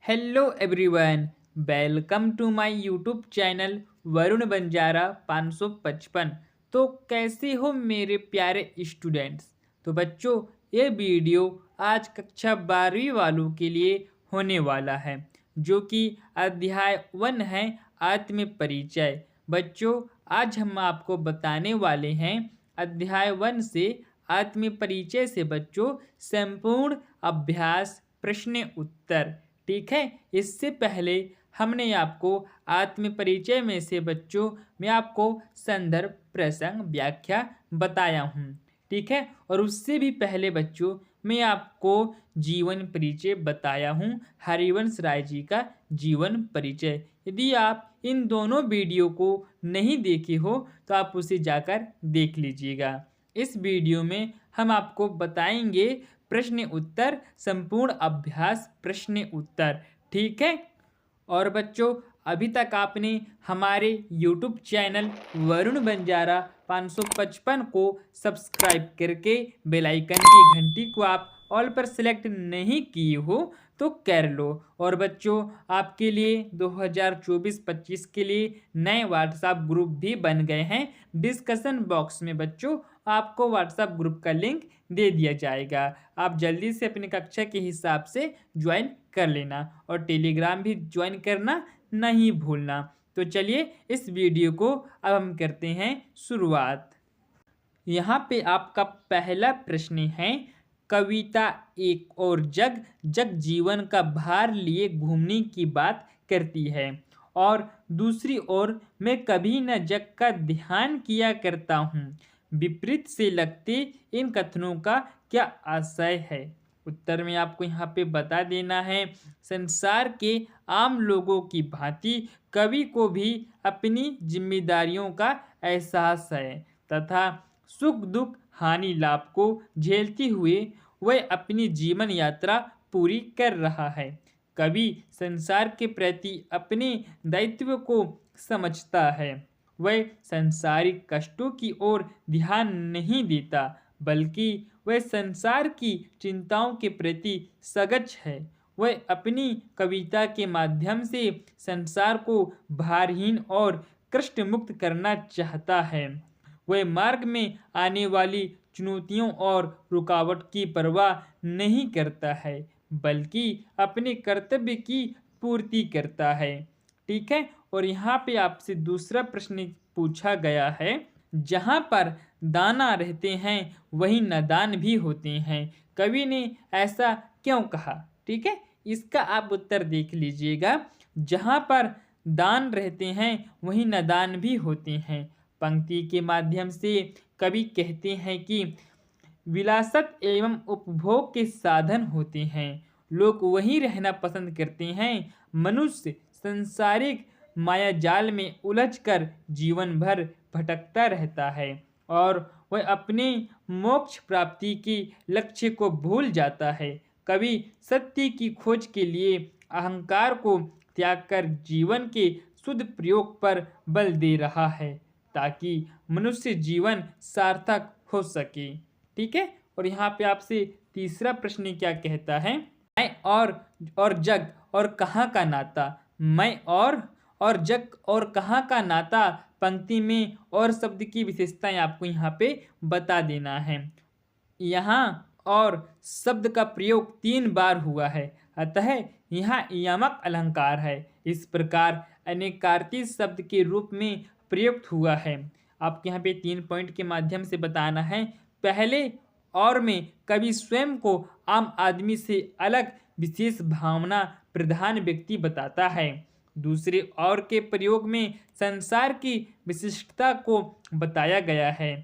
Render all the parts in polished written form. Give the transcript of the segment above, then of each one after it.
Hello everyone, welcome to my YouTube channel Varun Banjara 555। तो कैसे हो मेरे प्यारे स्टूडेंट्स। तो बच्चों, ये वीडियो आज कक्षा 12वीं वालों के लिए होने वाला है, जो कि अध्याय 1 है, आत्म परिचय। बच्चों, आज हम आपको बताने वाले हैं अध्याय 1 से आत्म परिचय से बच्चों संपूर्ण अभ्यास प्रश्न उत्तर। ठीक है। इससे पहले हमने आपको आत्म परिचय में से बच्चों मैं आपको संदर्भ प्रसंग व्याख्या बताया हूँ। ठीक है। और उससे भी पहले बच्चों मैं आपको जीवन परिचय बताया हूँ, हरिवंश राय जी का जीवन परिचय। यदि आप इन दोनों वीडियो को नहीं देखे हो तो आप उसे जाकर देख लीजिएगा। इस वीडियो में हम आपको बताएंगे प्रश्न उत्तर, संपूर्ण अभ्यास प्रश्न उत्तर। ठीक है। और बच्चों, अभी तक आपने हमारे YouTube चैनल वरुण बंजारा 555 को सब्सक्राइब करके बेल आइकन की घंटी को आप ऑल पर सेलेक्ट नहीं किए हो तो कर लो। और बच्चों, आपके लिए 2024-25 के लिए नए व्हाट्सएप ग्रुप भी बन गए हैं। डिस्कशन बॉक्स में बच्चों आपको व्हाट्सएप ग्रुप का लिंक दे दिया जाएगा। आप जल्दी से अपनी कक्षा के हिसाब से ज्वाइन कर लेना और टेलीग्राम भी ज्वाइन करना नहीं भूलना। तो चलिए इस वीडियो को अब हम करते हैं शुरुआत। यहाँ पे आपका पहला प्रश्न है, कविता एक और जग जग जीवन का भार लिए घूमने की बात करती है, और दूसरी ओर मैं कभी न जग का ध्यान किया करता हूँ। विपरीत से लगते इन कथनों का क्या आशय है। उत्तर में आपको यहाँ पे बता देना है, संसार के आम लोगों की भांति कवि को भी अपनी जिम्मेदारियों का एहसास है तथा सुख दुख हानि लाभ को झेलते हुए वह अपनी जीवन यात्रा पूरी कर रहा है। कवि संसार के प्रति अपने दायित्व को समझता है। वह संसारिक कष्टों की ओर ध्यान नहीं देता, बल्कि वह संसार की चिंताओं के प्रति सजग है। वह अपनी कविता के माध्यम से संसार को भारहीन और कष्ट मुक्त करना चाहता है। वह मार्ग में आने वाली चुनौतियों और रुकावट की परवाह नहीं करता है, बल्कि अपने कर्तव्य की पूर्ति करता है। ठीक है। और यहाँ पे आपसे दूसरा प्रश्न पूछा गया है, जहाँ पर दाना रहते हैं वहीं नादान भी होते हैं, कवि ने ऐसा क्यों कहा। ठीक है। इसका आप उत्तर देख लीजिएगा। जहाँ पर दान रहते हैं वहीं नादान भी होते हैं। पंक्ति के माध्यम से कवि कहते हैं कि विलासत एवं उपभोग के साधन होते हैं, लोग वहीं रहना पसंद करते हैं। मनुष्य संसारिक माया जाल में उलझकर जीवन भर भटकता रहता है और वह अपने मोक्ष प्राप्ति के लक्ष्य को भूल जाता है। कवि सत्य की खोज के लिए अहंकार को त्याग कर जीवन के शुद्ध प्रयोग पर बल दे रहा है, ताकि मनुष्य जीवन सार्थक हो सके। ठीक है। और यहाँ पे आपसे तीसरा प्रश्न क्या कहता है, मैं और जग और कहाँ का नाता। मैं और जग और कहाँ का नाता पंक्ति में और शब्द की विशेषताएं आपको यहाँ पे बता देना है। यहाँ और शब्द का प्रयोग 3 बार हुआ है, अतः यहाँ यमक अलंकार है। इस प्रकार अनेकार्थी शब्द के रूप में प्रयुक्त हुआ है। आपके यहाँ पे 3 पॉइंट के माध्यम से बताना है। पहले और में कवि स्वयं को आम आदमी से अलग विशेष भावना प्रधान व्यक्ति बताता है। दूसरे और के प्रयोग में संसार की विशिष्टता को बताया गया है।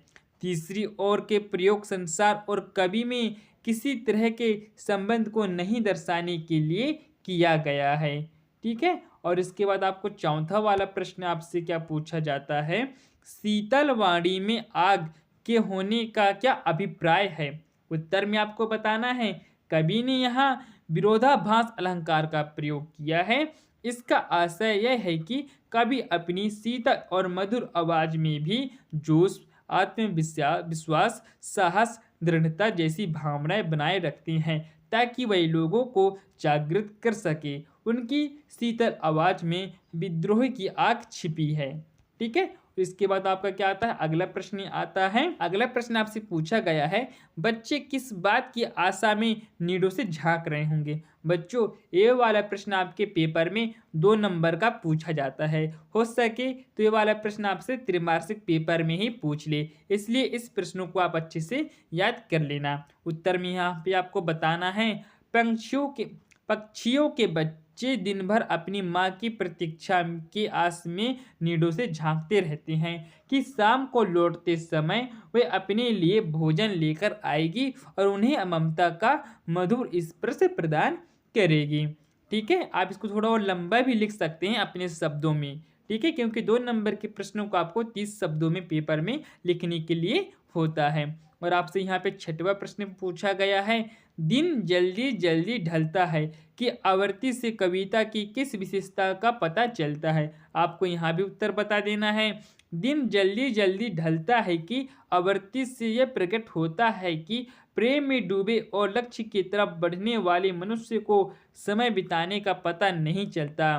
तीसरी ओर के प्रयोग संसार और कवि में किसी तरह के संबंध को नहीं दर्शाने के लिए किया गया है। ठीक है। और इसके बाद आपको चौथा वाला प्रश्न आपसे क्या पूछा जाता है, शीतल वाणी में आग के होने का क्या अभिप्राय है। उत्तर में आपको बताना है, कवि ने यहाँ विरोधाभास अलंकार का प्रयोग किया है। इसका आशय यह है कि कवि अपनी शीतल और मधुर आवाज में भी जोश, आत्मविश्वास, साहस, दृढ़ता जैसी भावनाएं बनाए रखते हैं, ताकि वह लोगों को जागृत कर सके उनकी शीतल आवाज में विद्रोह की आग छिपी है। ठीक है, इसके बाद आपका क्या आता है, अगला प्रश्न आता है। अगला प्रश्न आपसे पूछा गया है, बच्चे किस बात की आशा में नीडों से झांक रहे होंगे। बच्चों, ये वाला प्रश्न आपके पेपर में 2 नंबर का पूछा जाता है। हो सके तो ये वाला प्रश्न आपसे त्रैमासिक पेपर में ही पूछ ले, इसलिए इस प्रश्नों को आप अच्छे से याद कर लेना। उत्तर में यहाँ पे आपको बताना है, पक्षियों के बच्चे दिन भर अपनी माँ की प्रतीक्षा की आस में नीडों से झांकते रहते हैं कि शाम को लौटते समय वे अपने लिए भोजन लेकर आएगी और उन्हें ममता का मधुर स्पर्श प्रदान करेगी। ठीक है, आप इसको थोड़ा और लंबा भी लिख सकते हैं अपने शब्दों में। ठीक है, क्योंकि 2 नंबर के प्रश्नों को आपको 30 शब्दों में पेपर में लिखने के लिए होता है। और आपसे यहाँ पे 6वां प्रश्न पूछा गया है, दिन जल्दी जल्दी ढलता है कि आवृत्ति से कविता की किस विशेषता का पता चलता है। आपको यहाँ भी उत्तर बता देना है। दिन जल्दी जल्दी ढलता है कि आवृत्ति से यह प्रकट होता है कि प्रेम में डूबे और लक्ष्य की तरफ बढ़ने वाले मनुष्य को समय बिताने का पता नहीं चलता।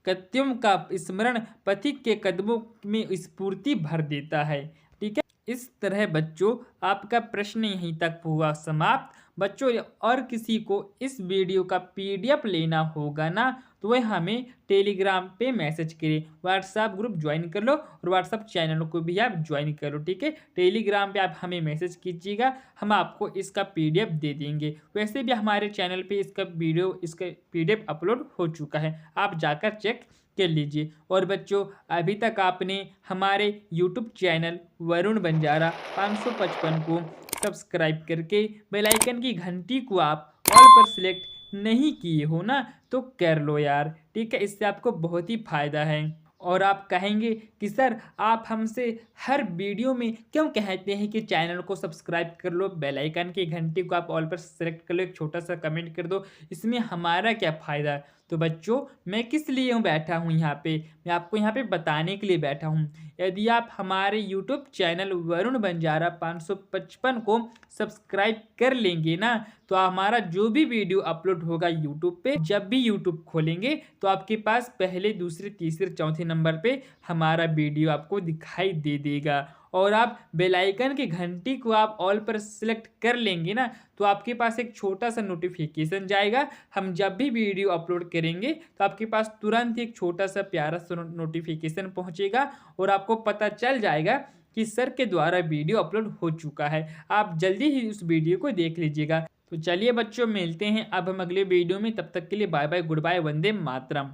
कृत्यों का स्मरण पथिक के कदमों में स्फूर्ति भर देता है। ठीक है, इस तरह बच्चों आपका प्रश्न यहीं तक हुआ समाप्त। बच्चों, और किसी को इस वीडियो का पीडीएफ लेना होगा ना, तो वह हमें टेलीग्राम पे मैसेज करें, व्हाट्सएप ग्रुप ज्वाइन कर लो और व्हाट्सएप चैनल को भी आप ज्वाइन कर लो। ठीक है, टेलीग्राम पे आप हमें मैसेज कीजिएगा, हम आपको इसका पीडीएफ दे देंगे। वैसे भी हमारे चैनल पे इसका पीडीएफ अपलोड हो चुका है, आप जाकर चेक कर लीजिए। और बच्चों, अभी तक आपने हमारे यूट्यूब चैनल वरुण बंजारा 555 को सब्सक्राइब करके बेल आइकन की घंटी को आप ऑल पर सिलेक्ट नहीं किए हो ना, तो कर लो यार। ठीक है, इससे आपको बहुत ही फायदा है। और आप कहेंगे कि सर आप हमसे हर वीडियो में क्यों कहते हैं कि चैनल को सब्सक्राइब कर लो, बेल आइकन की घंटी को आप ऑल पर सेलेक्ट कर लो, एक छोटा सा कमेंट कर दो, इसमें हमारा क्या फ़ायदा है। तो बच्चों, मैं किस लिए बैठा हूँ यहाँ पे, मैं आपको यहाँ पे बताने के लिए बैठा हूँ। यदि आप हमारे यूट्यूब चैनल वरुण बंजारा 555 को सब्सक्राइब कर लेंगे ना, तो हमारा जो भी वीडियो अपलोड होगा यूट्यूब पे, जब भी यूट्यूब खोलेंगे तो आपके पास पहले, दूसरे, तीसरे, चौथे नंबर पे हमारा वीडियो आपको दिखाई दे देगा। और आप बेल आइकन की घंटी को आप ऑल पर सेलेक्ट कर लेंगे ना, तो आपके पास एक छोटा सा नोटिफिकेशन जाएगा। हम जब भी वीडियो अपलोड करेंगे तो आपके पास तुरंत एक छोटा सा प्यारा सा नोटिफिकेशन पहुंचेगा और आपको पता चल जाएगा कि सर के द्वारा वीडियो अपलोड हो चुका है। आप जल्दी ही उस वीडियो को देख लीजिएगा। तो चलिए बच्चों, मिलते हैं अब हम अगले वीडियो में। तब तक के लिए bye bye, good bye, Vande Mataram.